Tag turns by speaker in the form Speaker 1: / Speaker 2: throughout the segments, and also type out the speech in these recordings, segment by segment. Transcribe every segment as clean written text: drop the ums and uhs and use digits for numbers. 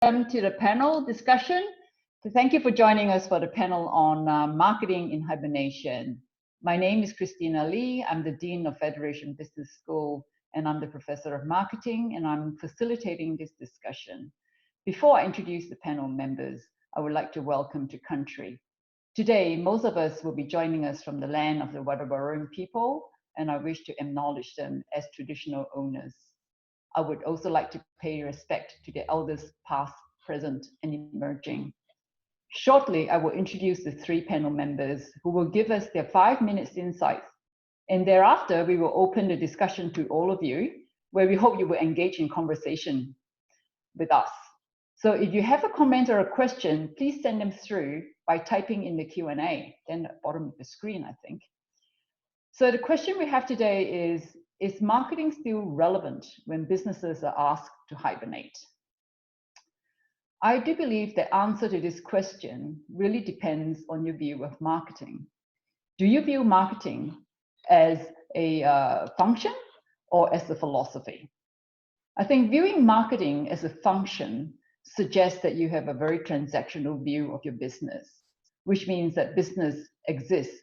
Speaker 1: To the panel discussion. So thank you for joining us for the panel on marketing in hibernation. My name is Christina Lee. I'm the Dean of Federation Business School, and I'm the Professor of Marketing, and I'm facilitating this discussion. Before I introduce the panel members, I would like to welcome to country. Today, most of us will be joining us from the land of the Wadawurrung people, and I wish to acknowledge them as traditional owners. I would also like to pay respect to the elders past, present, and emerging. Shortly, I will introduce the three panel members who will give us their 5 minutes insights. And thereafter, we will open the discussion to all of you, where we hope you will engage in conversation with us. So if you have a comment or a question, please send them through by typing in the Q&A, then at the bottom of the screen, I think. So the question we have today is marketing still relevant when businesses are asked to hibernate? I do believe the answer to this question really depends on your view of marketing. Do you view marketing as a function or as a philosophy? I think viewing marketing as a function suggests that you have a very transactional view of your business, which means that business exists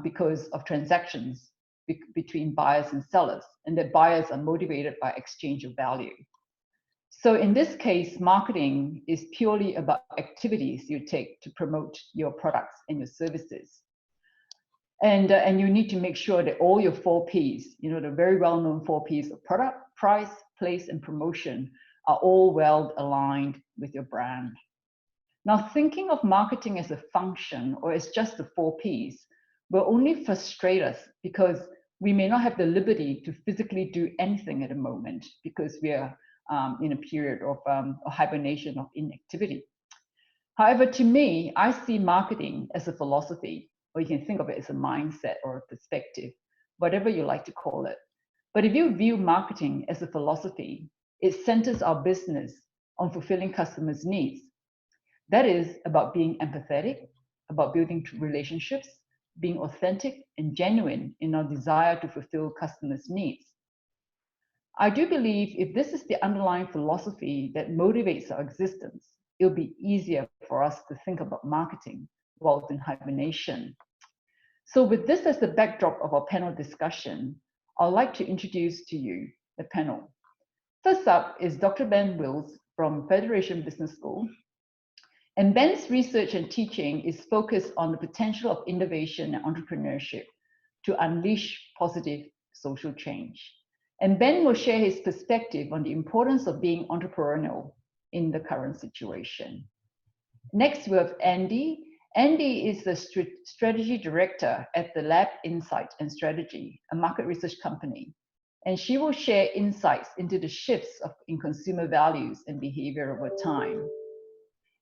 Speaker 1: because of transactions between buyers and sellers, and that buyers are motivated by exchange of value. So in this case, marketing is purely about activities you take to promote your products and your services. And you need to make sure that all your 4 Ps, the very well-known 4 Ps of product, price, place, and promotion are all well aligned with your brand. Now, thinking of marketing as a function or as just the 4 Ps will only frustrate us because we may not have the liberty to physically do anything at the moment because we are in a period of hibernation, of inactivity. However, to me, I see marketing as a philosophy, or you can think of it as a mindset or a perspective, whatever you like to call it. But if you view marketing as a philosophy, it centers our business on fulfilling customers' needs. That is about being empathetic, about building relationships, being authentic and genuine in our desire to fulfill customers' needs. I do believe if this is the underlying philosophy that motivates our existence, it'll be easier for us to think about marketing while in hibernation. So with this as the backdrop of our panel discussion, I'd like to introduce to you the panel. First up is Dr. Ben Wills from Federation Business School. And Ben's research and teaching is focused on the potential of innovation and entrepreneurship to unleash positive social change. And Ben will share his perspective on the importance of being entrepreneurial in the current situation. Next, we have Andy. Andy is the strategy director at the Lab Insight and Strategy, a market research company. And she will share insights into the shifts in consumer values and behavior over time.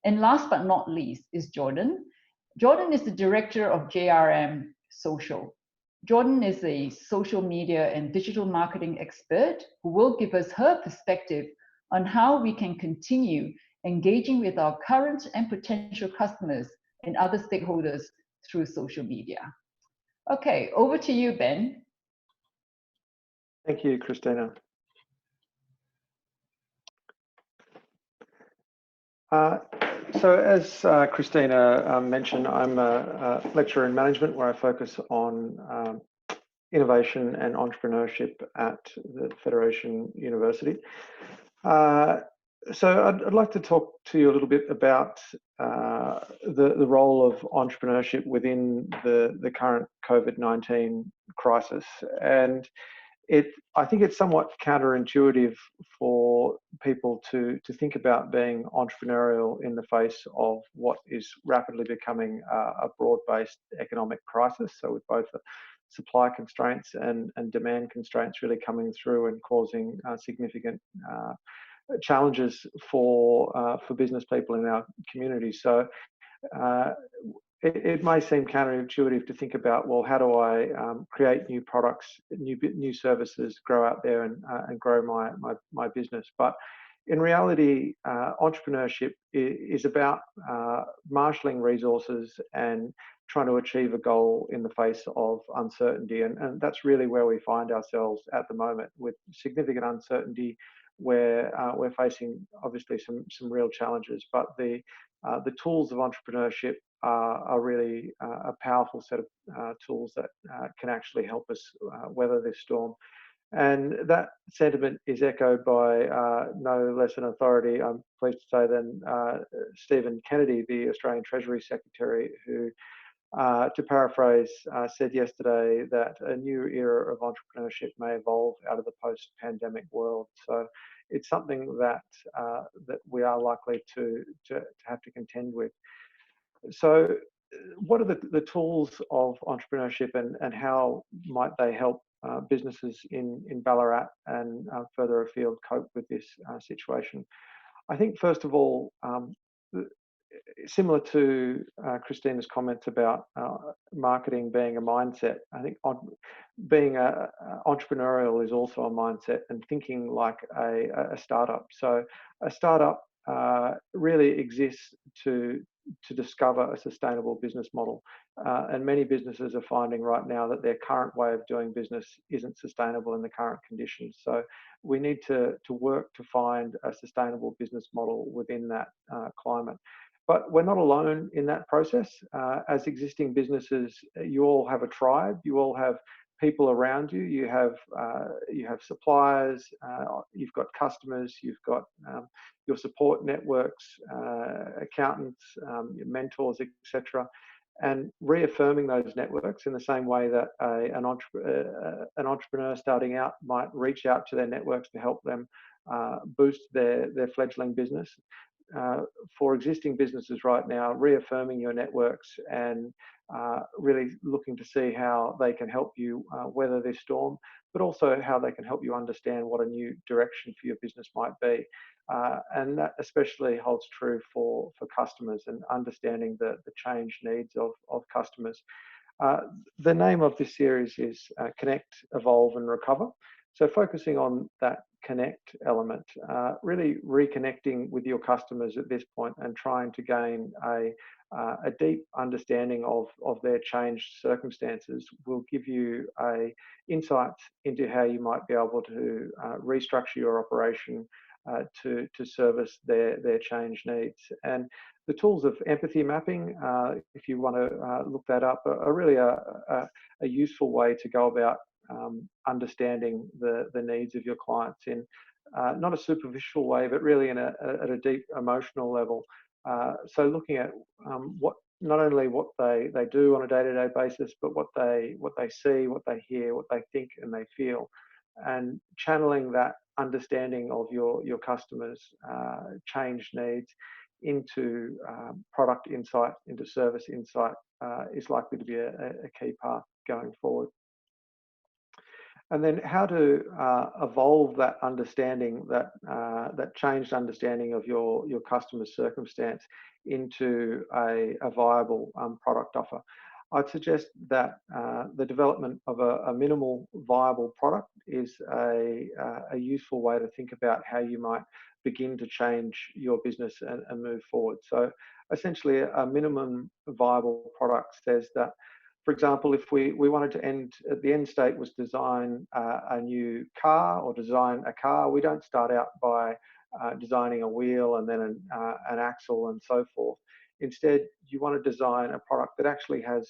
Speaker 1: And last but not least is Jordan. Jordan is the director of JRM Social. Jordan is a social media and digital marketing expert who will give us her perspective on how we can continue engaging with our current and potential customers and other stakeholders through social media. Okay, over to you, Ben.
Speaker 2: Thank you, Christina. So as Christina mentioned, I'm a lecturer in management where I focus on innovation and entrepreneurship at the Federation University. So I'd like to talk to you a little bit about the role of entrepreneurship within the current COVID-19 crisis. And I think it's somewhat counterintuitive for people to think about being entrepreneurial in the face of what is rapidly becoming a broad-based economic crisis. So with both the supply constraints and demand constraints really coming through and causing significant challenges for business people in our community. So it may seem counterintuitive to think about, well, how do I create new products, new services, grow out there and grow my business? But in reality, entrepreneurship is about marshalling resources and trying to achieve a goal in the face of uncertainty. And that's really where we find ourselves at the moment, with significant uncertainty where we're facing obviously some real challenges. But the tools of entrepreneurship are really a powerful set of tools that can actually help us weather this storm. And that sentiment is echoed by no less an authority, I'm pleased to say, than Stephen Kennedy, the Australian Treasury Secretary, who, to paraphrase, said yesterday that a new era of entrepreneurship may evolve out of the post-pandemic world. So it's something that that we are likely to have to contend with. So what are the tools of entrepreneurship, and how might they help businesses in Ballarat and further afield cope with this situation? I think, first of all, similar to Christina's comments about marketing being a mindset, I think being entrepreneurial is also a mindset, and thinking like a startup. So a startup really exists to discover a sustainable business model. And many businesses are finding right now that their current way of doing business isn't sustainable in the current conditions. So we need to work to find a sustainable business model within that climate. But we're not alone in that process. As existing businesses, you all have a tribe, you all have people around you, you have suppliers, you've got customers, you've got your support networks, accountants, your mentors, etc. And reaffirming those networks in the same way that an entrepreneur starting out might reach out to their networks to help them boost their fledgling business. For existing businesses right now, reaffirming your networks and really looking to see how they can help you weather this storm, but also how they can help you understand what a new direction for your business might be. And that especially holds true for customers, and understanding the change needs of customers. The name of this series is Connect, Evolve and Recover. So focusing on that connect element, really reconnecting with your customers at this point and trying to gain a deep understanding of their changed circumstances will give you insights into how you might be able to restructure your operation to service their changed needs. And the tools of empathy mapping, if you want to look that up, are really a useful way to go about understanding the needs of your clients in not a superficial way, but really at a deep emotional level. So looking at not only what they do on a day-to-day basis, but what they see, what they hear, what they think and they feel, and channeling that understanding of your customers' change needs into product insight, into service insight, is likely to be a key path going forward. And then how to evolve that understanding, that changed understanding of your customer's circumstance into a viable product offer. I'd suggest that the development of a minimal viable product is a useful way to think about how you might begin to change your business and move forward. So essentially, a minimum viable product says that, for example, if we wanted to the end state was design a new car or design a car, we don't start out by designing a wheel and then an axle and so forth. Instead, you want to design a product that actually has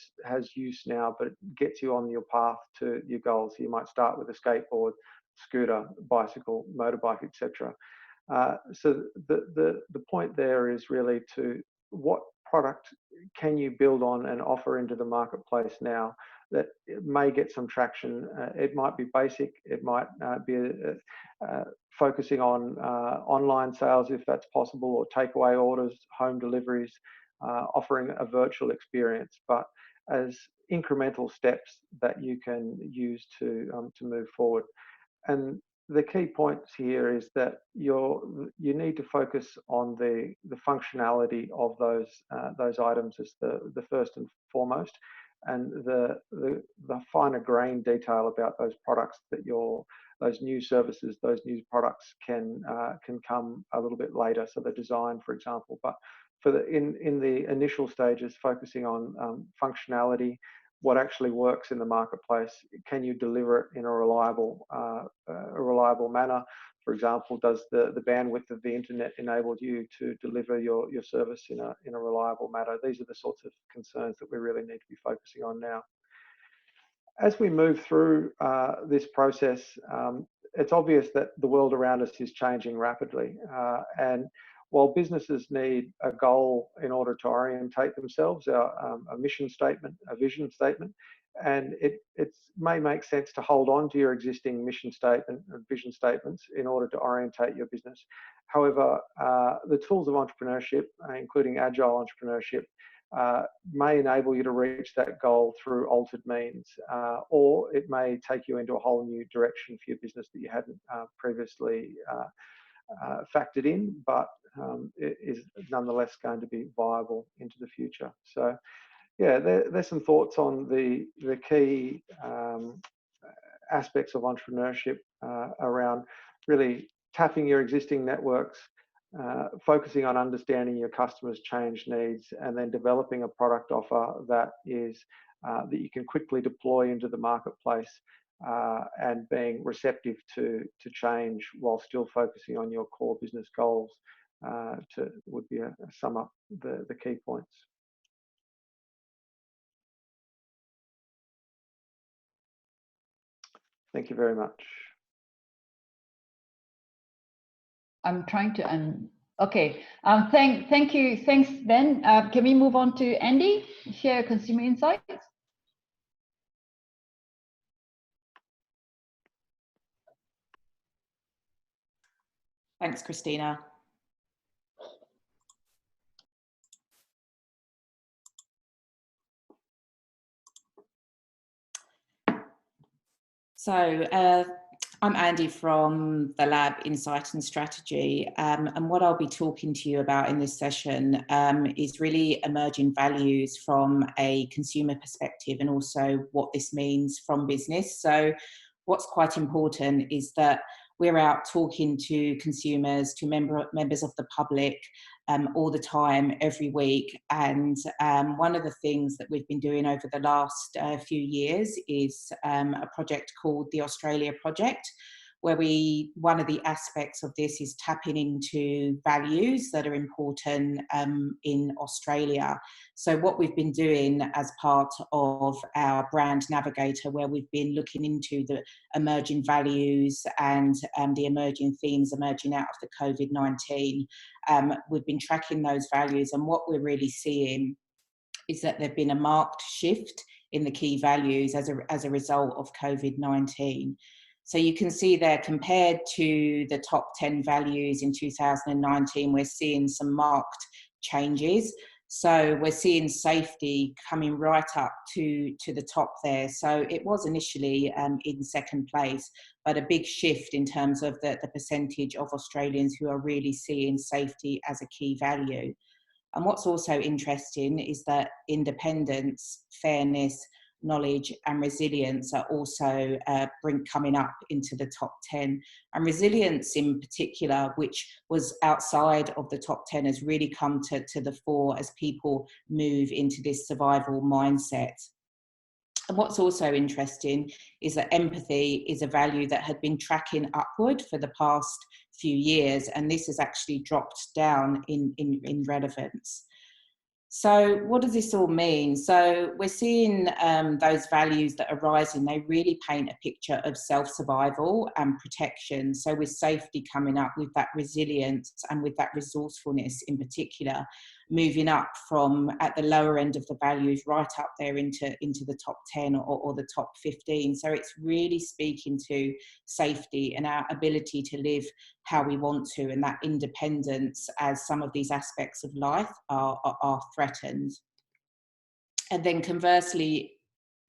Speaker 2: use now, but gets you on your path to your goals. You might start with a skateboard, scooter, bicycle, motorbike, etc. So the point there is really to what product can you build on and offer into the marketplace now that may get some traction. It might be basic, it might be focusing on online sales if that's possible, or takeaway orders, home deliveries, offering a virtual experience, but as incremental steps that you can use to move forward. And the key points here is that you need to focus on the functionality of those items as the first and foremost, and the finer grain detail about those products that those new services, those new products can come a little bit later. So the design, for example, but in the initial stages, focusing on functionality, what actually works in the marketplace. Can you deliver it in a reliable manner? For example, does the bandwidth of the internet enable you to deliver your service in a reliable manner? These are the sorts of concerns that we really need to be focusing on now. As we move through this process, it's obvious that the world around us is changing rapidly. And while businesses need a goal in order to orientate themselves, a mission statement, a vision statement, and it may make sense to hold on to your existing mission statement and vision statements in order to orientate your business. However, the tools of entrepreneurship, including agile entrepreneurship, may enable you to reach that goal through altered means, or it may take you into a whole new direction for your business that you hadn't previously factored in, but it is nonetheless going to be viable into the future. So yeah, there's some thoughts on the key aspects of entrepreneurship around really tapping your existing networks, focusing on understanding your customers' change needs, and then developing a product offer that is that you can quickly deploy into the marketplace, and being receptive to change while still focusing on your core business goals would be a sum up the key points. Thank you very much.
Speaker 1: I'm trying to okay. Thank you. Thanks, Ben. Can we move on to Andy? Share consumer insights.
Speaker 3: Thanks, Christina. So I'm Andy from the Lab Insight and Strategy, and what I'll be talking to you about in this session is really emerging values from a consumer perspective, and also what this means from business. So what's quite important is that we're out talking to consumers, to members of the public all the time, every week. And one of the things that we've been doing over the last few years is a project called the Australia Project, where one of the aspects of this is tapping into values that are important in Australia. So what we've been doing as part of our brand navigator, where we've been looking into the emerging values and the emerging themes emerging out of the COVID-19, we've been tracking those values, and what we're really seeing is that there've been a marked shift in the key values as a result of COVID-19. So you can see there, compared to the top 10 values in 2019, we're seeing some marked changes. So we're seeing safety coming right up to the top there. So it was initially in second place, but a big shift in terms of the percentage of Australians who are really seeing safety as a key value. And what's also interesting is that independence, fairness, knowledge and resilience are also coming up into the top 10. And resilience in particular, which was outside of the top 10, has really come to the fore as people move into this survival mindset. And what's also interesting is that empathy is a value that had been tracking upward for the past few years, and this has actually dropped down in relevance. So what does this all mean? So we're seeing those values that are rising, they really paint a picture of self-survival and protection. So with safety coming up, with that resilience and with that resourcefulness in particular, moving up from at the lower end of the values right up there into the top 10 or the top 15. So it's really speaking to safety and our ability to live how we want to, and that independence as some of these aspects of life are threatened. And then conversely,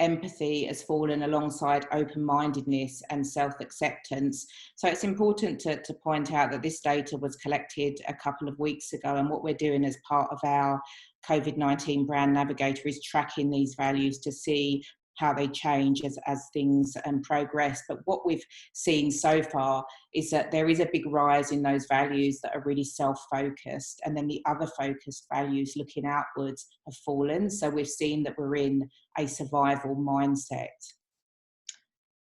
Speaker 3: empathy has fallen alongside open-mindedness and self-acceptance. So it's important to point out that this data was collected a couple of weeks ago, and what we're doing as part of our COVID-19 brand navigator is tracking these values to see how they change as things progress. But what we've seen so far is that there is a big rise in those values that are really self-focused, and then the other focused values looking outwards have fallen. So we've seen that we're in a survival mindset.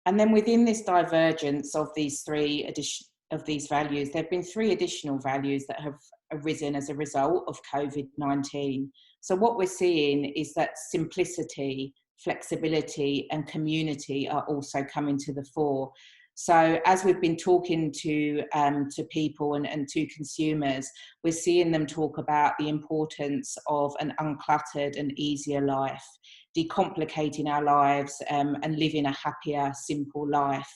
Speaker 3: And then within this divergence of these values, there have been 3 additional values that have arisen as a result of COVID-19. So what we're seeing is that simplicity, flexibility, and community are also coming to the fore. So as we've been talking to people and to consumers, we're seeing them talk about the importance of an uncluttered and easier life, decomplicating our lives and living a happier, simple life.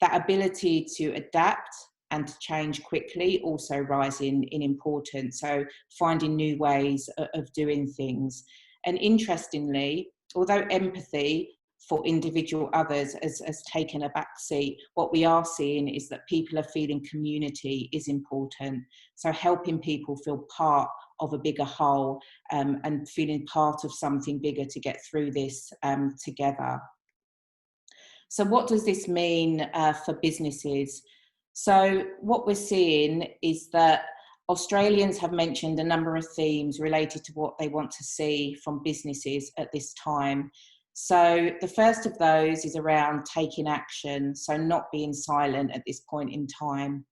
Speaker 3: That ability to adapt and to change quickly also rising in importance. So finding new ways of doing things. And interestingly, although empathy for individual others has taken a back seat, what we are seeing is that people are feeling community is important. So helping people feel part of a bigger whole and feeling part of something bigger to get through this together. So what does this mean for businesses? So what we're seeing is that Australians have mentioned a number of themes related to what they want to see from businesses at this time. So the first of those is around taking action, so not being silent at this point in time.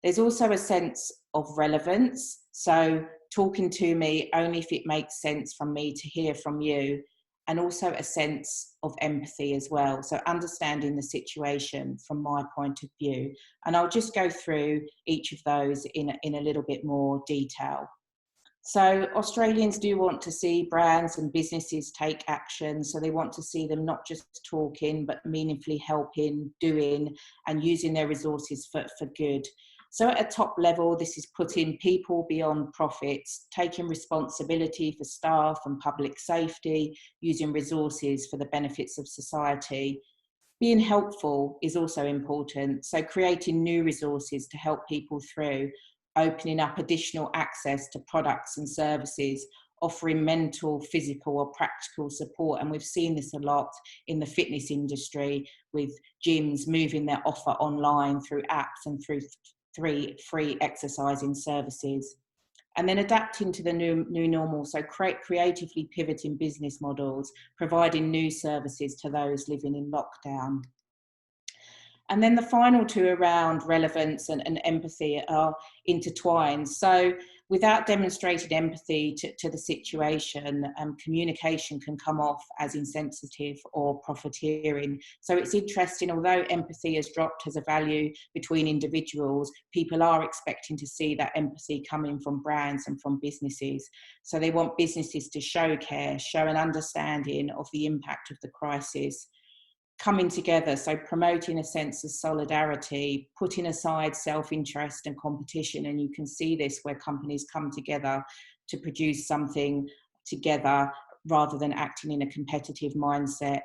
Speaker 3: There's also a sense of relevance, so talking to me only if it makes sense from me to hear from you, and also a sense of empathy as well, so understanding the situation from my point of view. And I'll just go through each of those in a little bit more detail. So Australians do want to see brands and businesses take action, so they want to see them not just talking, but meaningfully helping, doing, and using their resources for good. So at a top level, this is putting people beyond profits, taking responsibility for staff and public safety, using resources for the benefits of society. Being helpful is also important, so creating new resources to help people through, opening up additional access to products and services, offering mental, physical or practical support. And we've seen this a lot in the fitness industry with gyms moving their offer online through apps and through 3 free exercising services. And then adapting to the new normal, so creatively pivoting business models, providing new services to those living in lockdown. And then the final 2 around relevance and empathy are intertwined. So without demonstrated empathy to the situation, communication can come off as insensitive or profiteering. So it's interesting, although empathy has dropped as a value between individuals, people are expecting to see that empathy coming from brands and from businesses. So they want businesses to show care, show an understanding of the impact of the crisis, coming together, so promoting a sense of solidarity, putting aside self-interest and competition. And you can see this where companies come together to produce something together rather than acting in a competitive mindset.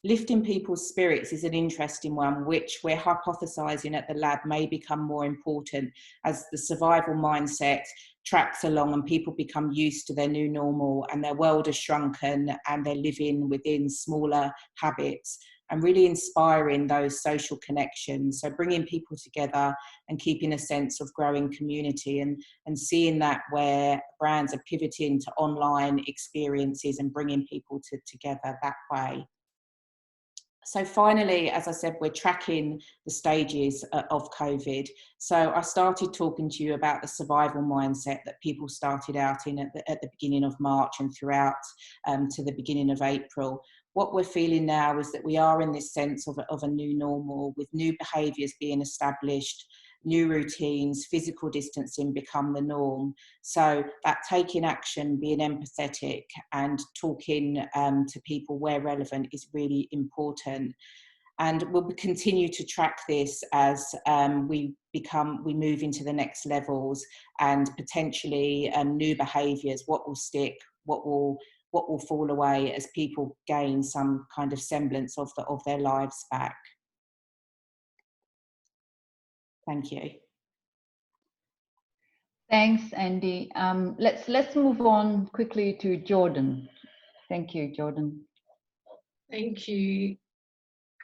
Speaker 3: Lifting people's spirits is an interesting one, which we're hypothesising at the lab may become more important as the survival mindset tracks along and people become used to their new normal and their world has shrunken and they're living within smaller habits, and really inspiring those social connections. So bringing people together and keeping a sense of growing community and seeing that where brands are pivoting to online experiences and bringing people together that way. So finally, as I said, we're tracking the stages of COVID. So I started talking to you about the survival mindset that people started out in at the beginning of March and throughout to the beginning of April. What we're feeling now is that we are in this sense of a new normal, with new behaviours being established, new routines, physical distancing become the norm. So that taking action, being empathetic and talking to people where relevant is really important. And we'll continue to track this as we move into the next levels and potentially new behaviours, what will stick, what will fall away as people gain some kind of semblance of their lives back. Thank you.
Speaker 1: Thanks, Andy. Let's move on quickly to Jordan. Thank you, Jordan.
Speaker 4: Thank you,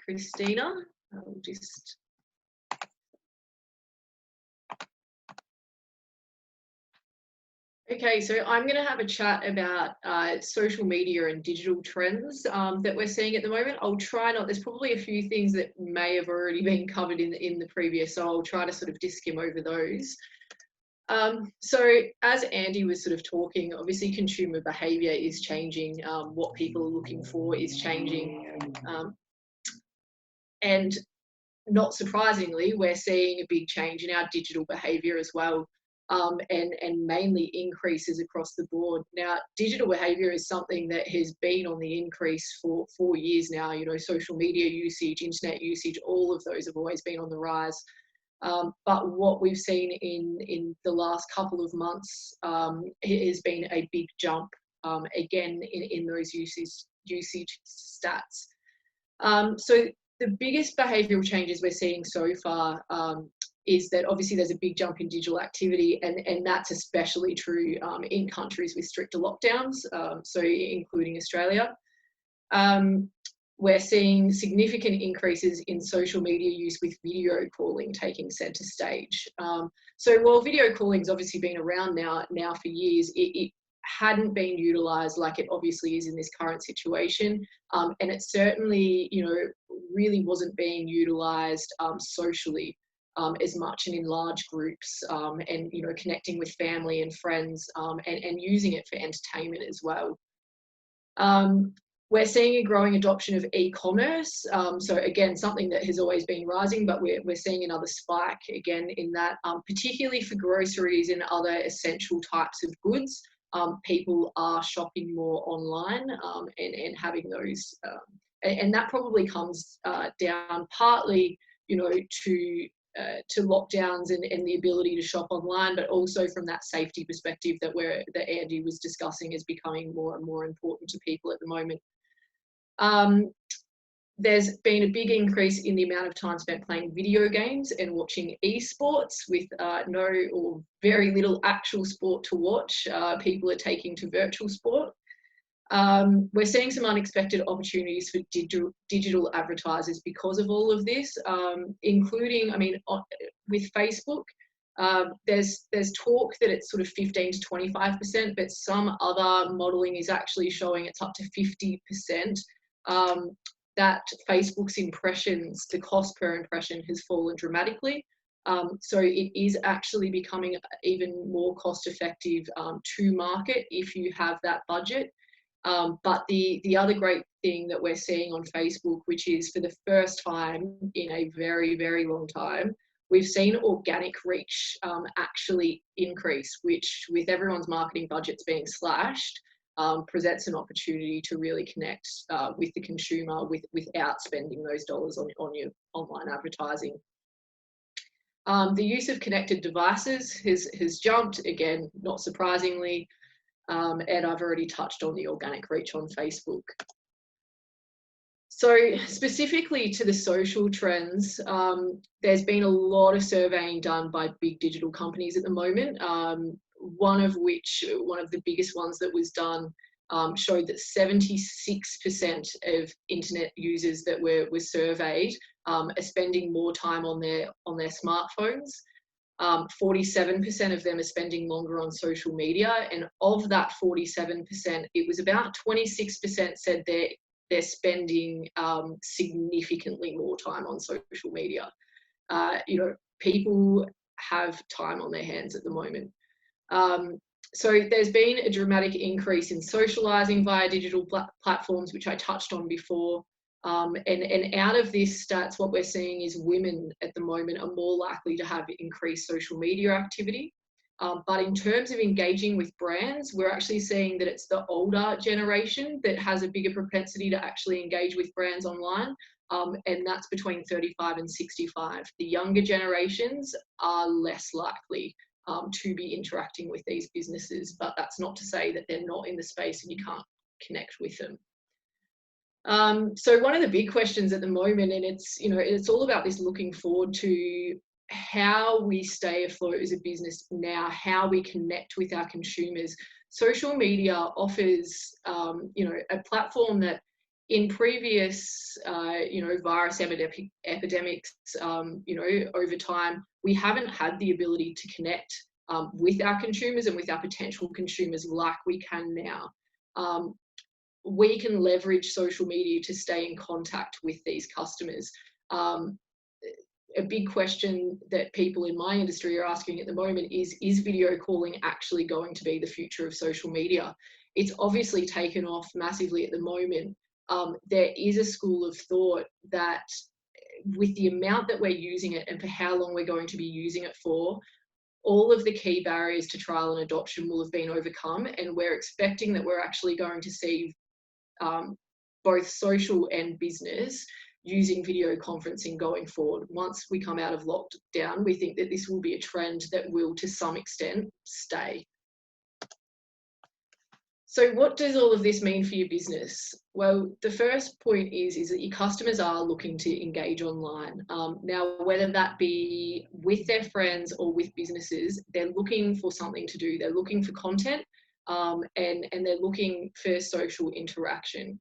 Speaker 4: Christina. I'll just... Okay, so I'm going to have a chat about social media and digital trends that we're seeing at the moment. I'll try not, there's probably a few things that may have already been covered in the previous, so I'll try to sort of just skim over those. So as Andy was sort of talking, obviously consumer behaviour is changing, what people are looking for is changing, and not surprisingly, we're seeing a big change in our digital behaviour as well. And mainly increases across the board. Now, digital behaviour is something that has been on the increase for 4 years now. You know, social media usage, internet usage, all of those have always been on the rise. But what we've seen in the last couple of months has been a big jump again in those usage stats. So the biggest behavioural changes we're seeing so far is that obviously there's a big jump in digital activity, and that's especially true in countries with stricter lockdowns, so including Australia. We're seeing significant increases in social media use with video calling taking centre stage. So while video calling's obviously been around now for years, it hadn't been utilised like it obviously is in this current situation, and it certainly, you know, really wasn't being utilised socially as much and in large groups, and, you know, connecting with family and friends, and using it for entertainment as well. We're seeing a growing adoption of e-commerce. So again, something that has always been rising, but we're seeing another spike again in that, particularly for groceries and other essential types of goods. People are shopping more online and having those, and that probably comes down partly, you know, to lockdowns and the ability to shop online, but also from that safety perspective that Andy was discussing is becoming more and more important to people at the moment. There's been a big increase in the amount of time spent playing video games and watching esports with no or very little actual sport to watch. People are taking to virtual sport. We're seeing some unexpected opportunities for digital advertisers because of all of this, including, I mean, with Facebook, there's talk that it's sort of 15 to 25%, but some other modelling is actually showing it's up to 50%. That Facebook's impressions, the cost per impression has fallen dramatically. So it is actually becoming even more cost effective to market if you have that budget. But the other great thing that we're seeing on Facebook, which is for the first time in a very, very long time, we've seen organic reach actually increase, which with everyone's marketing budgets being slashed, presents an opportunity to really connect with the consumer without spending those dollars on your online advertising. The use of connected devices has jumped, again, not surprisingly, and I've already touched on the organic reach on Facebook. So specifically to the social trends, there's been a lot of surveying done by big digital companies at the moment, one of the biggest ones that was done showed that 76% of internet users that were surveyed are spending more time on their smartphones. 47% of them are spending longer on social media, and of that 47%, it was about 26% said they're spending significantly more time on social media. You know, people have time on their hands at the moment. So there's been a dramatic increase in socializing via digital platforms, which I touched on before. And out of this stats, what we're seeing is women at the moment are more likely to have increased social media activity. But in terms of engaging with brands, we're actually seeing that it's the older generation that has a bigger propensity to actually engage with brands online. And that's between 35 and 65. The younger generations are less likely to be interacting with these businesses, but that's not to say that they're not in the space and you can't connect with them. So one of the big questions at the moment, and it's all about this looking forward to how we stay afloat as a business now, how we connect with our consumers. Social media offers, a platform that in previous, virus epidemics, over time, we haven't had the ability to connect with our consumers and with our potential consumers like we can now. We can leverage social media to stay in contact with these customers. A big question that people in my industry are asking at the moment is video calling actually going to be the future of social media? It's obviously taken off massively at the moment. There is a school of thought that with the amount that we're using it and for how long we're going to be using it for, all of the key barriers to trial and adoption will have been overcome, and we're expecting that we're actually going to see both social and business using video conferencing going forward. Once we come out of lockdown, we think that this will be a trend that will, to some extent, stay. So what does all of this mean for your business? Well, the first point is that your customers are looking to engage online. Now, whether that be with their friends or with businesses, they're looking for something to do. They're looking for content, and they're looking for social interaction.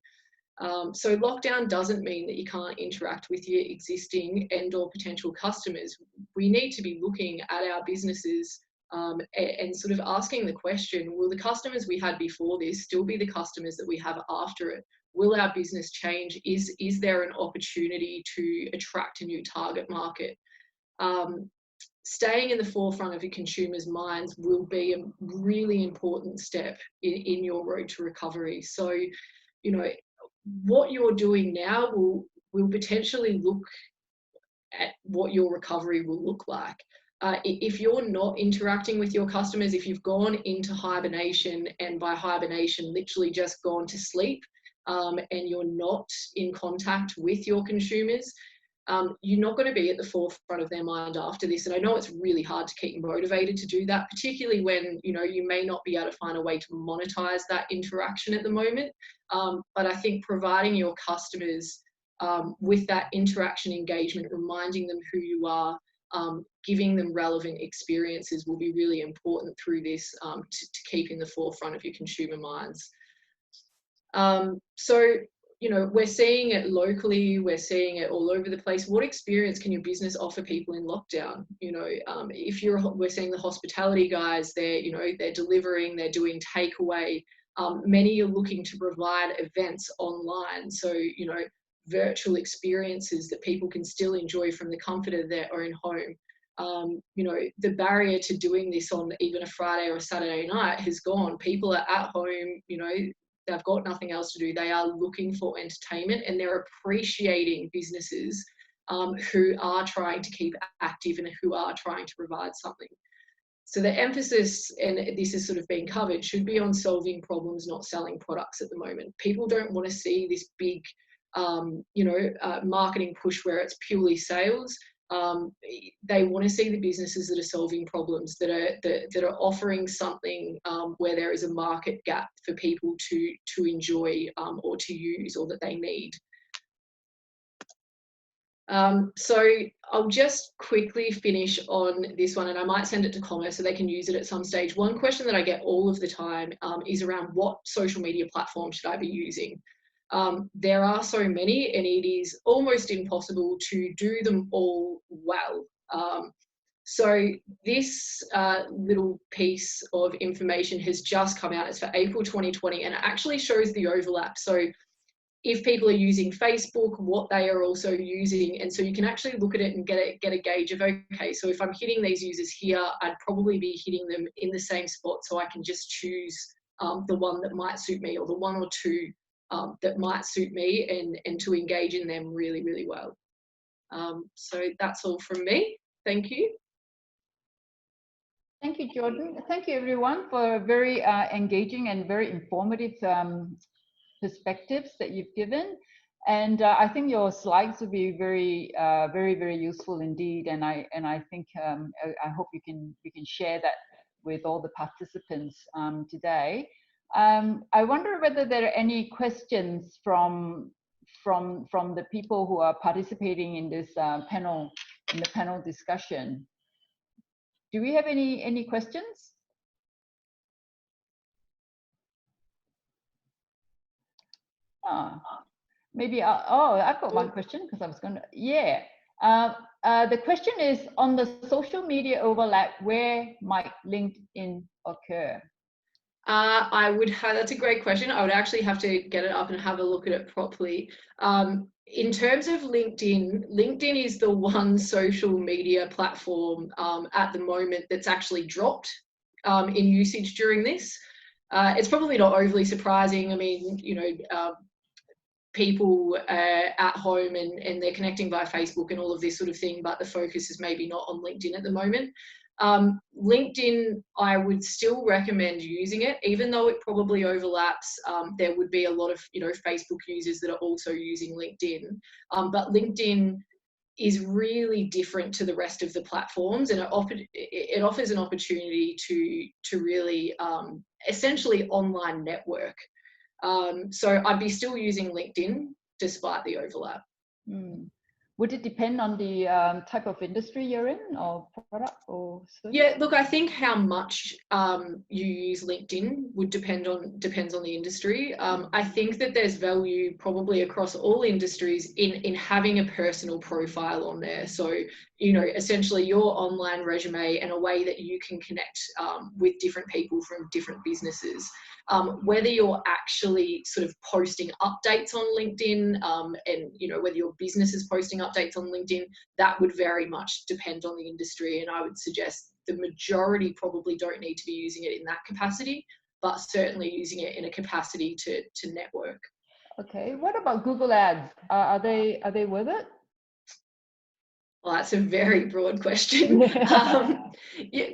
Speaker 4: So lockdown doesn't mean that you can't interact with your existing and or potential customers. We need to be looking at our businesses and sort of asking the question, will the customers we had before this still be the customers that we have after it? Will our business change? Is there an opportunity to attract a new target market? Staying in the forefront of your consumers' minds will be a really important step in your road to recovery. So, what you're doing now will potentially look at what your recovery will look like. If you're not interacting with your customers, if you've gone into hibernation, and by hibernation literally just gone to sleep, and you're not in contact with your consumers, you're not going to be at the forefront of their mind after this. And I know it's really hard to keep motivated to do that, particularly when you may not be able to find a way to monetize that interaction at the moment. But I think providing your customers with that interaction engagement, reminding them who you are, giving them relevant experiences will be really important through this to keep in the forefront of your consumer minds. So, we're seeing it locally, we're seeing it all over the place. What experience can your business offer people in lockdown? We're seeing the hospitality guys, they're delivering, they're doing takeaway. Many are looking to provide events online. So, virtual experiences that people can still enjoy from the comfort of their own home. The barrier to doing this on even a Friday or a Saturday night has gone. People are at home, they've got nothing else to do. They are looking for entertainment, and they're appreciating businesses who are trying to keep active and who are trying to provide something. So the emphasis, and this is sort of being covered, should be on solving problems, not selling products at the moment. People don't want to see this big, marketing push where it's purely sales. They want to see the businesses that are solving problems, that are offering something where there is a market gap for people to enjoy or to use, or that they need. So I'll just quickly finish on this one, and I might send it to Commerce so they can use it at some stage. One question that I get all of the time is around what social media platform should I be using? There are so many, and it is almost impossible to do them all well. So this little piece of information has just come out. It's for April 2020, and it actually shows the overlap. So if people are using Facebook, what they are also using. And so you can actually look at it and get a gauge of, okay, so if I'm hitting these users here, I'd probably be hitting them in the same spot, so I can just choose the one that might suit me, or the one or two that might suit me, and to engage in them really, really well. So that's all from me. Thank you.
Speaker 1: Thank you, Jordan. Thank you, everyone, for very engaging and very informative perspectives that you've given. And I think your slides will be very, very useful indeed. And I think I hope you can share that with all the participants today. I wonder whether there are any questions from the people who are participating in this panel, in the panel discussion. Do we have any questions? maybe, I've got one question because I was going to, yeah. The question is, on the social media overlap, where might LinkedIn occur?
Speaker 4: I would have, that's a great question. I would actually have to get it up and have a look at it properly. In terms of LinkedIn, LinkedIn is the one social media platform at the moment that's actually dropped in usage during this. It's probably not overly surprising. I mean, you know, people at home and they're connecting via Facebook and all of this sort of thing, but the focus is maybe not on LinkedIn at the moment. LinkedIn, I would still recommend using it, even though it probably overlaps. There would be a lot of, you know, Facebook users that are also using LinkedIn, but LinkedIn is really different to the rest of the platforms, and it offers an opportunity to really essentially online network. So I'd be still using LinkedIn despite the overlap.
Speaker 1: Would it depend on the type of industry you're in, or product, or service?
Speaker 4: Yeah, look, I think how much you use LinkedIn would depends on the industry. I think that there's value probably across all industries in having a personal profile on there. So, you know, essentially your online resume and a way that you can connect with different people from different businesses. Whether you're actually sort of posting updates on LinkedIn and, you know, whether your business is posting updates on LinkedIn, that would very much depend on the industry. And I would suggest the majority probably don't need to be using it in that capacity, but certainly using it in a capacity to network.
Speaker 1: Okay, what about Google Ads? Are they worth it?
Speaker 4: Well, that's a very broad question. Yeah,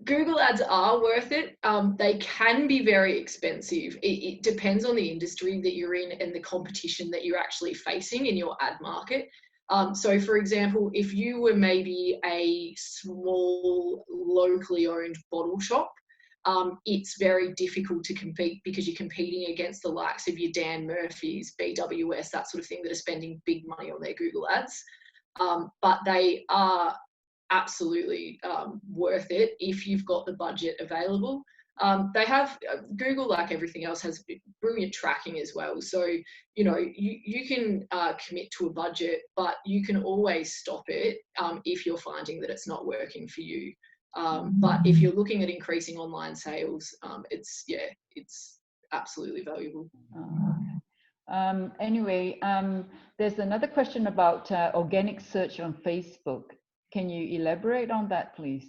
Speaker 4: Google Ads are worth it. They can be very expensive. It depends on the industry that you're in and the competition that you're actually facing in your ad market. So, for example, if you were maybe a small, locally owned bottle shop, it's very difficult to compete because you're competing against the likes of your Dan Murphy's, BWS, that sort of thing, that are spending big money on their Google Ads. But they are absolutely worth it if you've got the budget available. They have, Google, like everything else, has brilliant tracking as well. So, you know, you can commit to a budget, but you can always stop it if you're finding that it's not working for you. But if you're looking at increasing online sales, it's absolutely valuable.
Speaker 1: Anyway, there's another question about organic search on Facebook. Can you elaborate on that, please?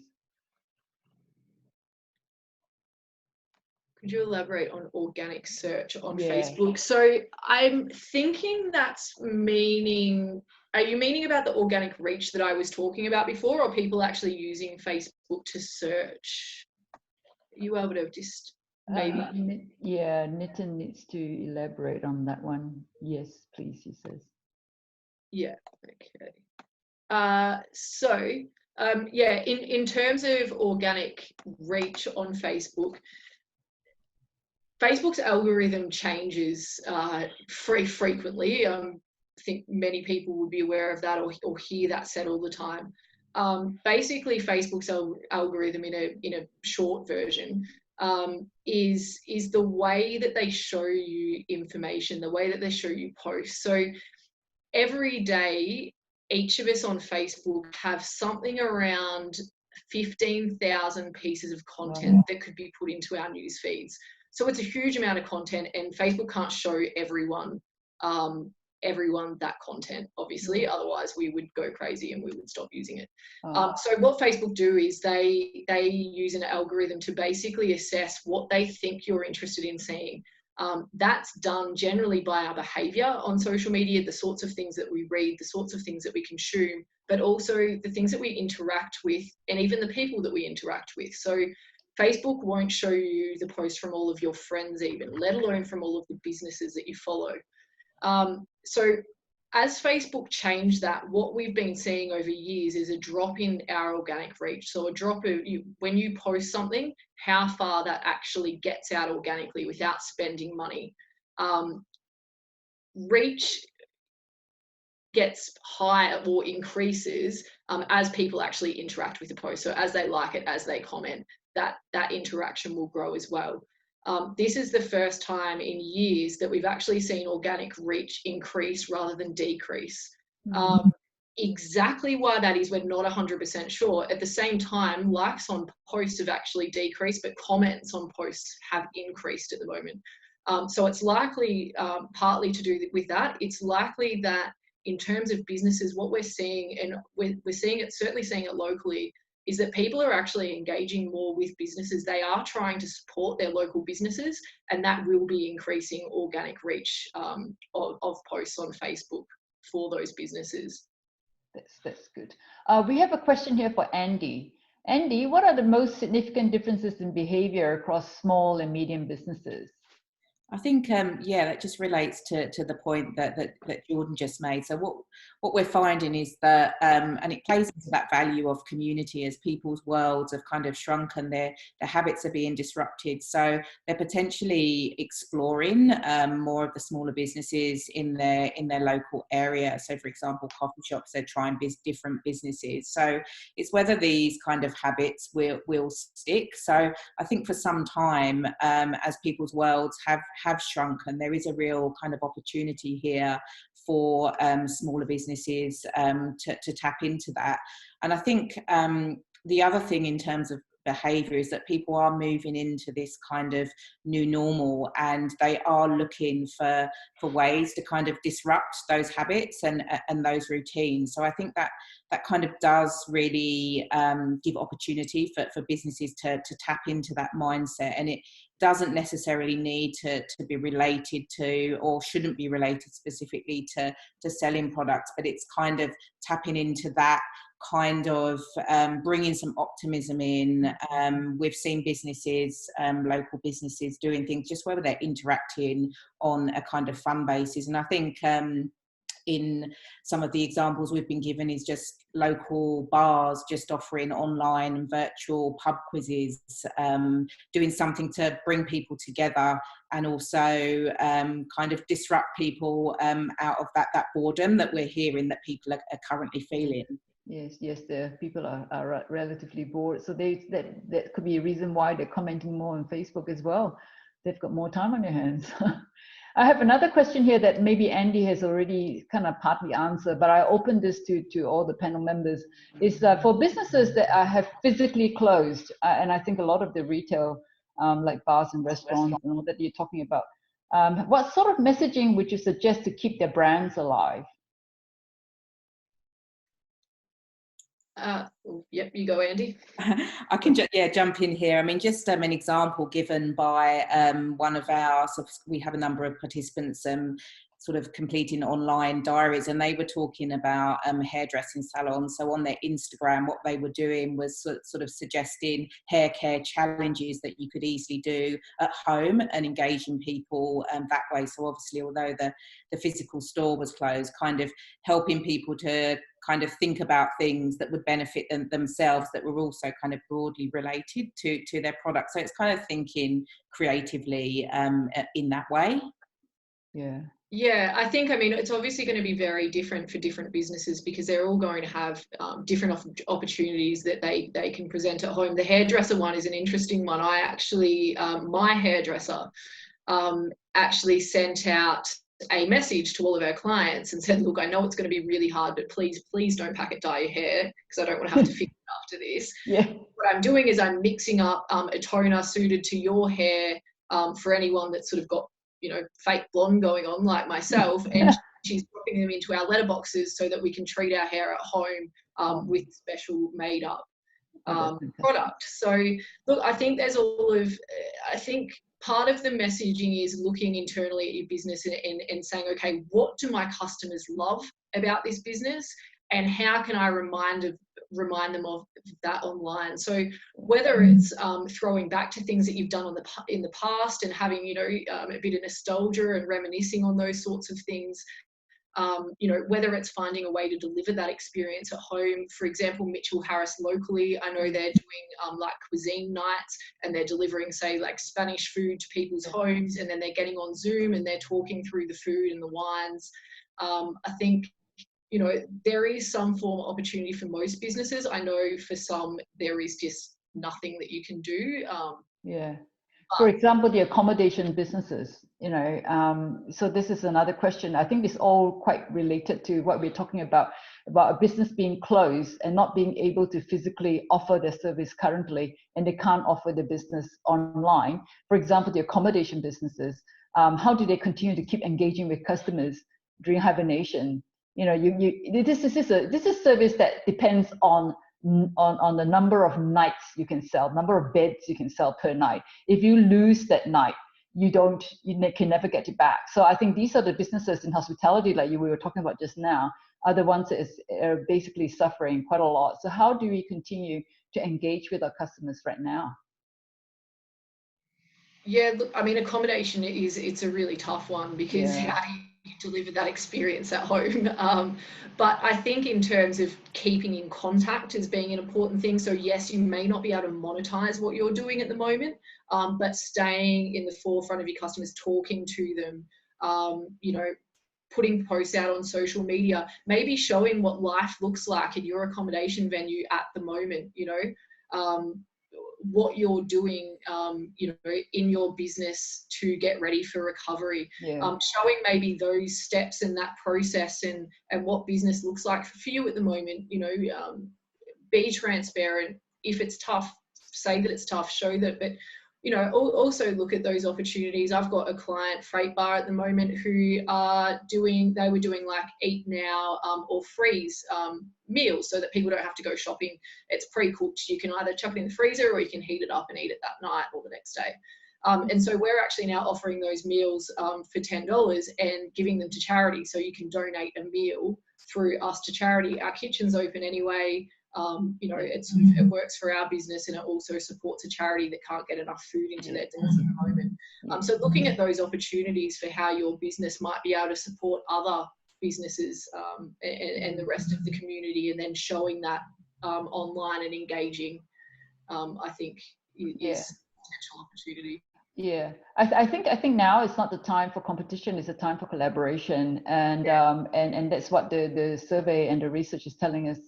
Speaker 4: Could you elaborate on organic search on Facebook? So I'm thinking that's meaning, are you meaning about the organic reach that I was talking about before, or people actually using Facebook to search? Are you able to just maybe?
Speaker 1: Yeah, Nitin needs to elaborate on that one. Yes, please, he says. Yeah,
Speaker 4: okay. Yeah, in terms of organic reach on Facebook, Facebook's algorithm changes frequently. I think many people would be aware of that or hear that said all the time. Basically, Facebook's algorithm, in a short version, is the way that they show you information, the way that they show you posts. So every day, each of us on Facebook have something around 15,000 pieces of content that could be put into our news feeds. So it's a huge amount of content, and Facebook can't show everyone that content, obviously. Otherwise we would go crazy and we would stop using it. So what Facebook do is they use an algorithm to basically assess what they think you're interested in seeing. That's done generally by our behavior on social media, the sorts of things that we read, the sorts of things that we consume, but also the things that we interact with, and even the people that we interact with. So Facebook won't show you the post from all of your friends even, let alone from all of the businesses that you follow. So as Facebook changed that, what we've been seeing over years is a drop in our organic reach. So a drop of when you post something, how far that actually gets out organically without spending money. Reach gets higher or increases as people actually interact with the post. So as they like it, as they comment, that interaction will grow as well. This is the first time in years that we've actually seen organic reach increase rather than decrease. Exactly why that is, we're not 100% sure. At the same time, likes on posts have actually decreased, but comments on posts have increased at the moment. So it's likely partly to do with that. It's likely that in terms of businesses, what we're seeing, and we're seeing it, certainly seeing it locally, is that people are actually engaging more with businesses. They are trying to support their local businesses, and that will be increasing organic reach of posts on Facebook for those businesses.
Speaker 1: That's good. We have a question here for Andy. Andy, what are the most significant differences in behavior across small and medium businesses?
Speaker 3: I think, yeah, that just relates to the point that Jordan just made. So what we're finding is that, and it plays into that value of community as people's worlds have kind of shrunken, their habits are being disrupted. So they're potentially exploring more of the smaller businesses in their local area. So for example, coffee shops, they're trying different businesses. So it's whether these kind of habits will stick. So I think for some time, as people's worlds have shrunken, there is a real kind of opportunity here for smaller businesses to tap into that. And I think the other thing in terms of behaviour is that people are moving into this kind of new normal, and they are looking for ways to kind of disrupt those habits and those routines. So I think that kind of does really give opportunity for businesses to tap into that mindset, and it doesn't necessarily need to be related to, or shouldn't be related specifically to selling products, but it's kind of tapping into that kind of bringing some optimism in. We've seen businesses, local businesses doing things just where they're interacting on a kind of fun basis. And I think in some of the examples we've been given is just local bars just offering online and virtual pub quizzes, doing something to bring people together and also kind of disrupt people out of that boredom that we're hearing that people are currently feeling.
Speaker 1: Yes, the people are relatively bored. So that could be a reason why they're commenting more on Facebook as well. They've got more time on their hands. I have another question here that maybe Andy has already kind of partly answered, but I open this to all the panel members, is for businesses that have physically closed, and I think a lot of the retail, like bars and restaurants and all that you're talking about, what sort of messaging would you suggest to keep their brands alive?
Speaker 4: Yep, you go, Andy.
Speaker 3: I can jump in here. I mean, just an example given by one of our, we have a number of participants sort of completing online diaries, and they were talking about hairdressing salons. So on their Instagram, what they were doing was sort of suggesting hair care challenges that you could easily do at home and engaging people that way. So obviously, although the physical store was closed, kind of helping people to kind of think about things that would benefit themselves that were also kind of broadly related to their product. So it's kind of thinking creatively in that way.
Speaker 4: Yeah, I think, I mean, it's obviously going to be very different for different businesses because they're all going to have different opportunities that they can present at home. The hairdresser one is an interesting one. I actually, my hairdresser actually sent out a message to all of our clients and said, look, I know it's going to be really hard, but please don't packet dye your hair because I don't want to have to fix it after this.
Speaker 1: Yeah.
Speaker 4: What I'm doing is I'm mixing up a toner suited to your hair for anyone that's sort of got, you know, fake blonde going on like myself, and she's dropping them into our letterboxes so that we can treat our hair at home with special made up product. So look, I think there's I think part of the messaging is looking internally at your business and saying, okay, what do my customers love about this business and how can I remind them of that online? So whether it's throwing back to things that you've done in the past and having, you know, a bit of nostalgia and reminiscing on those sorts of things, you know, whether it's finding a way to deliver that experience at home. For example, Mitchell Harris locally, I know they're doing like cuisine nights and they're delivering, say, like Spanish food to people's homes, and then they're getting on Zoom and they're talking through the food and the wines. I think, you know, there is some form of opportunity for most businesses. I know for some there is just nothing that you can do.
Speaker 1: Yeah. for example, the accommodation businesses, so this is another question. I think it's all quite related to what we're talking about a business being closed and not being able to physically offer their service currently, and they can't offer the business online. For example, the accommodation businesses, how do they continue to keep engaging with customers during hibernation? This is service that depends on the number of nights you can sell, number of beds you can sell per night. If you lose that night, you can never get it back. So I think these are the businesses in hospitality, like we were talking about just now, are the ones that are basically suffering quite a lot. So how do we continue to engage with our customers right now?
Speaker 4: Yeah, look, I mean, accommodation it's a really tough one, because how do you deliver that experience at home? But I think in terms of keeping in contact as being an important thing. So yes, you may not be able to monetize what you're doing at the moment, but staying in the forefront of your customers, talking to them, putting posts out on social media, maybe showing what life looks like in your accommodation venue at the moment, what you're doing, in your business to get ready for recovery. Showing maybe those steps and that process and what business looks like for you at the moment. Be transparent. If it's tough, say that it's tough. Show that, but also look at those opportunities. I've got a client, Freight Bar, at the moment, who they were doing like eat now or freeze meals, so that people don't have to go shopping. It's pre-cooked. You can either chuck it in the freezer, or you can heat it up and eat it that night or the next day. And so we're actually now offering those meals for $10 and giving them to charity. So you can donate a meal through us to charity. Our kitchen's open anyway. It works for our business, and it also supports a charity that can't get enough food into their dinners at the moment. So looking at those opportunities for how your business might be able to support other businesses and the rest of the community, and then showing that online and engaging, I think is potential opportunity.
Speaker 1: Yeah, I think now it's not the time for competition; it's a time for collaboration, and that's what the survey and the research is telling us.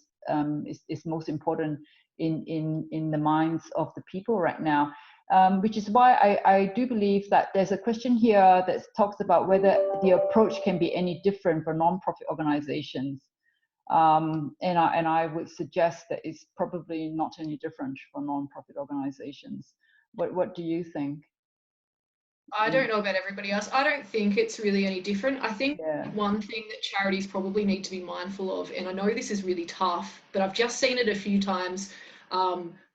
Speaker 1: Is most important in the minds of the people right now, which is why I do believe that there's a question here that talks about whether the approach can be any different for non-profit organizations, and I would suggest that it's probably not any different for non-profit organizations. What do you think?
Speaker 4: I don't know about everybody else. I don't think it's really any different. I think one thing that charities probably need to be mindful of, and I know this is really tough, but I've just seen it a few times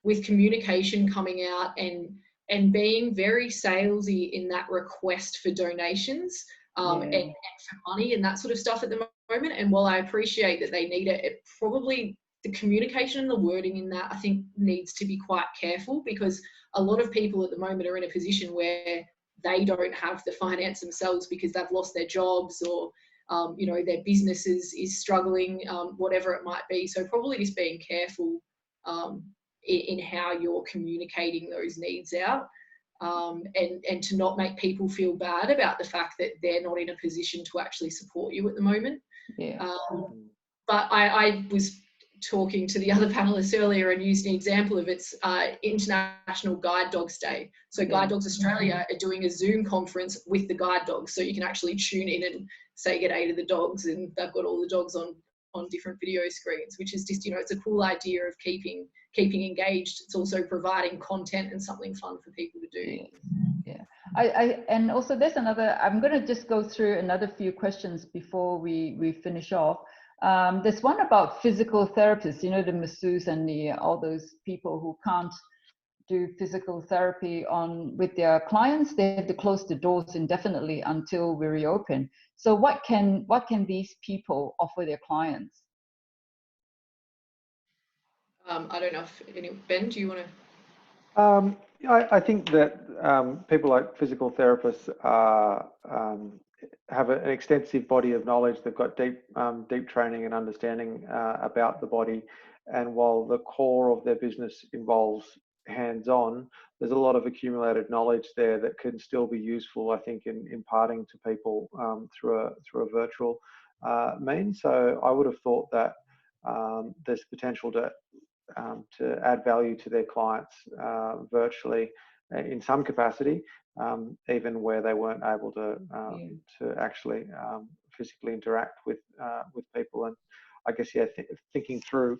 Speaker 4: with communication coming out and being very salesy in that request for donations and for money and that sort of stuff at the moment. And while I appreciate that they need it, probably the communication and the wording in that, I think, needs to be quite careful, because a lot of people at the moment are in a position where they don't have the finance themselves because they've lost their jobs, or their businesses is struggling, whatever it might be. So probably just being careful in how you're communicating those needs out, and to not make people feel bad about the fact that they're not in a position to actually support you at the moment. But I was talking to the other panelists earlier and used an example of it's International Guide Dogs Day. So Guide Dogs Australia are doing a Zoom conference with the guide dogs, so you can actually tune in and say g'day to the dogs, and they've got all the dogs on different video screens, which is just, it's a cool idea of keeping engaged. It's also providing content and something fun for people to do.
Speaker 1: And also there's another, I'm going to just go through another few questions before we finish off. There's one about physical therapists, the masseuse and all those people who can't do physical therapy with their clients. They have to close the doors indefinitely until we reopen. So what can these people offer their clients?
Speaker 4: I don't know if Ben, do you want
Speaker 2: to? I think that people like physical therapists have an extensive body of knowledge. They've got deep training and understanding about the body. And while the core of their business involves hands-on, there's a lot of accumulated knowledge there that can still be useful, I think, in imparting to people through a virtual means. So I would have thought that there's potential to add value to their clients virtually in some capacity, even where they weren't able to actually physically interact with people. And I guess thinking through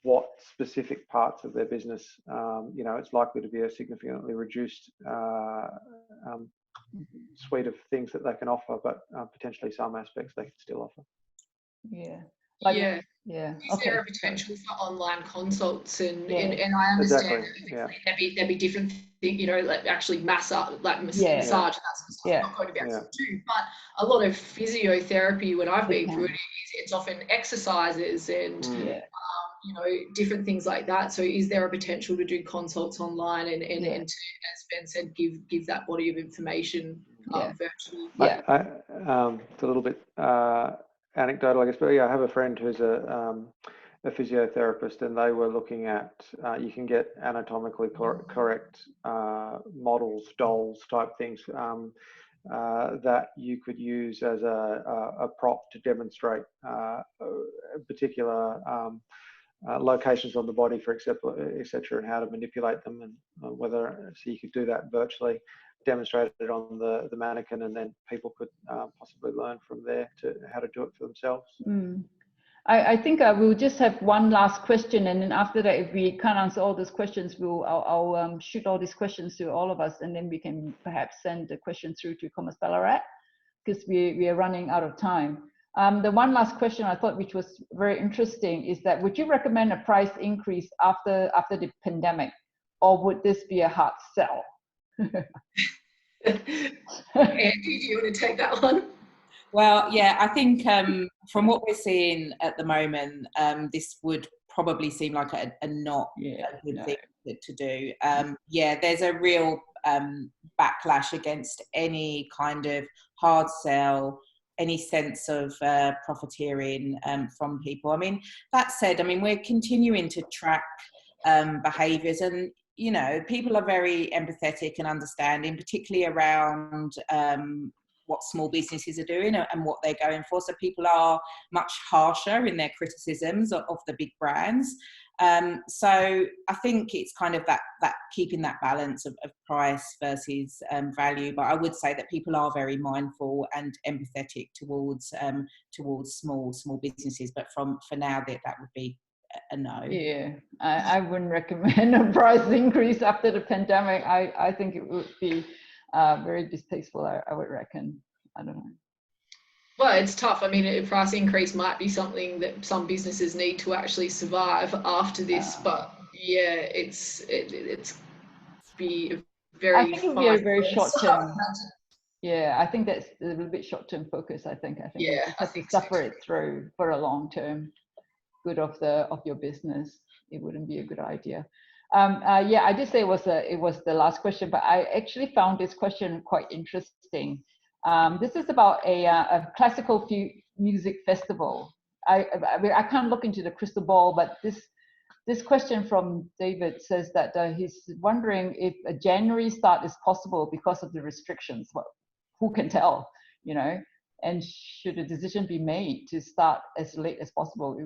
Speaker 2: what specific parts of their business, it's likely to be a significantly reduced suite of things that they can offer, but potentially some aspects they can still offer.
Speaker 1: Yeah.
Speaker 4: Is there a potential for online consults and I understand there'd be different things, like actually massage, that's not going to be able to do. But a lot of physiotherapy, when I've been through it, it's often exercises and different things like that. So is there a potential to do consults online and to, as Ben said, give that body of information virtually?
Speaker 2: It's a little bit anecdotal, I guess, but I have a friend who's a physiotherapist, and they were looking at you can get anatomically correct models, dolls type things that you could use as a prop to demonstrate particular locations on the body, for example, etc., and how to manipulate them, and whether so you could do that virtually, demonstrate it on the mannequin, and then people could possibly learn from there to how to do it for themselves.
Speaker 1: I think we'll just have one last question, and then after that, if we can't answer all those questions, I'll shoot all these questions to all of us, and then we can perhaps send the question through to Commerce Ballarat, because we are running out of time. The one last question I thought, which was very interesting, is that would you recommend a price increase after the pandemic, or would this be a hard sell?
Speaker 4: Andy, do you want to take that one?
Speaker 3: Well, I think from what we're seeing at the moment, this would probably seem like a not a good thing to do. There's a real backlash against any kind of hard sell, any sense of profiteering from people. I mean, that said, we're continuing to track behaviours, and people are very empathetic and understanding, particularly around what small businesses are doing and what they're going for. So people are much harsher in their criticisms of the big brands. So I think it's kind of that keeping that balance of price versus value. But I would say that people are very mindful and empathetic towards small businesses. But for now, that would be a no.
Speaker 1: Yeah, I wouldn't recommend a price increase after the pandemic. I think it would be very distasteful, I would reckon. I don't know.
Speaker 4: Well, it's tough. A price increase might be something that some businesses need to actually survive after this, but it's be a very.
Speaker 1: I think it would be a very short term. Yeah, I think that's a little bit short term focus. I think you have to suffer it through for a long term good of your business. It wouldn't be a good idea. I did say it was the last question, but I actually found this question quite interesting. This is about a classical music festival. I can't look into the crystal ball, but this question from David says that he's wondering if a January start is possible because of the restrictions. Well, who can tell, And should a decision be made to start as late as possible?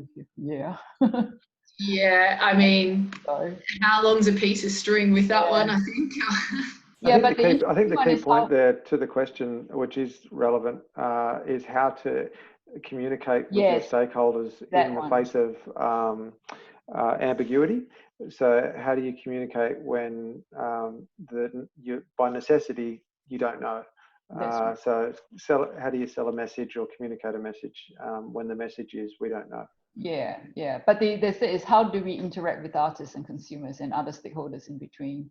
Speaker 4: How long's a piece of string with that one, I think.
Speaker 2: I think the key point there to the question, which is relevant, is how to communicate with your stakeholders in the face of ambiguity. So how do you communicate when by necessity you don't know? So how do you sell a message or communicate a message when the message is we don't know?
Speaker 1: But the is how do we interact with artists and consumers and other stakeholders in between?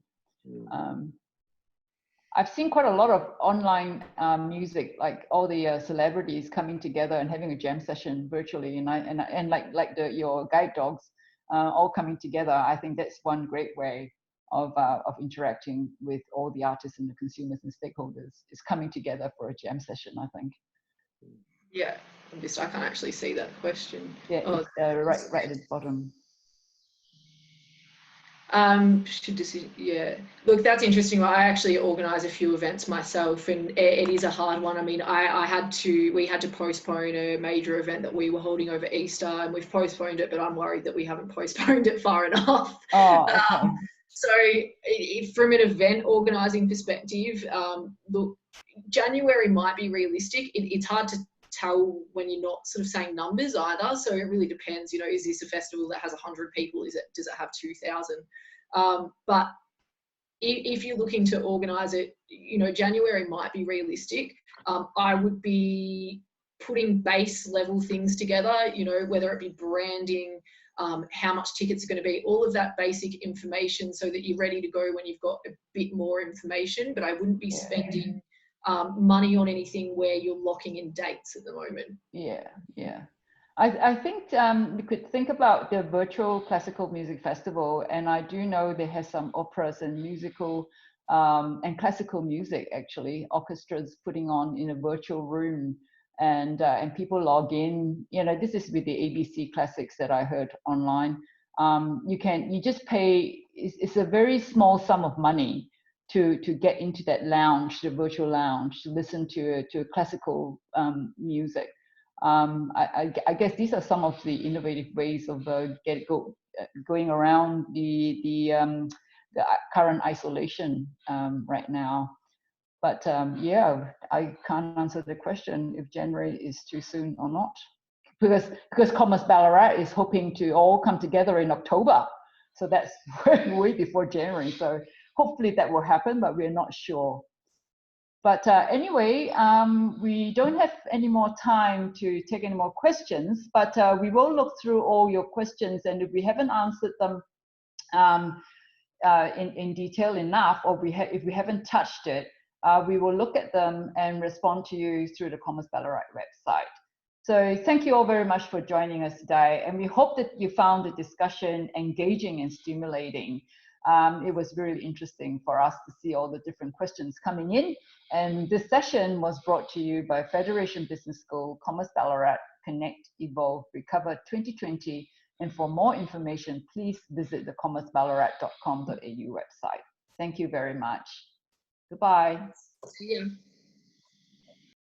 Speaker 1: I've seen quite a lot of online music, like all the celebrities coming together and having a jam session virtually, and like your guide dogs all coming together. I think that's one great way of interacting with all the artists and the consumers and stakeholders, is coming together for a jam session, I think.
Speaker 4: Yeah, I can't actually see that question.
Speaker 1: Yeah, it's right at the bottom.
Speaker 4: Look, that's interesting. I actually organise a few events myself, and it is a hard one. We had to postpone a major event that we were holding over Easter, and we've postponed it, but I'm worried that we haven't postponed it far enough. So from an event organising perspective, look, January might be realistic. It's hard to tell when you're not sort of saying numbers either. So it really depends, is this a festival that has 100 people? Does it have 2,000? But if you're looking to organise it, January might be realistic. I would be putting base level things together, whether it be branding, how much tickets are going to be, all of that basic information so that you're ready to go when you've got a bit more information. But I wouldn't be spending money on anything where you're locking in dates at the moment.
Speaker 1: Yeah. I think we could think about the virtual classical music festival, and I do know they have some operas and musical and classical music, actually, orchestras putting on in a virtual room, and people log in. This is with the ABC Classics that I heard online. You just pay. It's a very small sum of money to get into that lounge, the virtual lounge, to listen to classical music. I guess these are some of the innovative ways of going around the current isolation right now. But I can't answer the question if January is too soon or not, because Commerce Ballarat is hoping to all come together in October, so that's way before January. So hopefully that will happen, but we're not sure. But anyway, we don't have any more time to take any more questions, but we will look through all your questions, and if we haven't answered them in detail enough, or if we haven't touched it, we will look at them and respond to you through the Commerce Ballarat website. So thank you all very much for joining us today, and we hope that you found the discussion engaging and stimulating. It was really interesting for us to see all the different questions coming in. And this session was brought to you by Federation Business School, Commerce Ballarat, Connect, Evolve, Recover 2020. And for more information, please visit the commerceballarat.com.au website. Thank you very much. Goodbye.
Speaker 4: See you.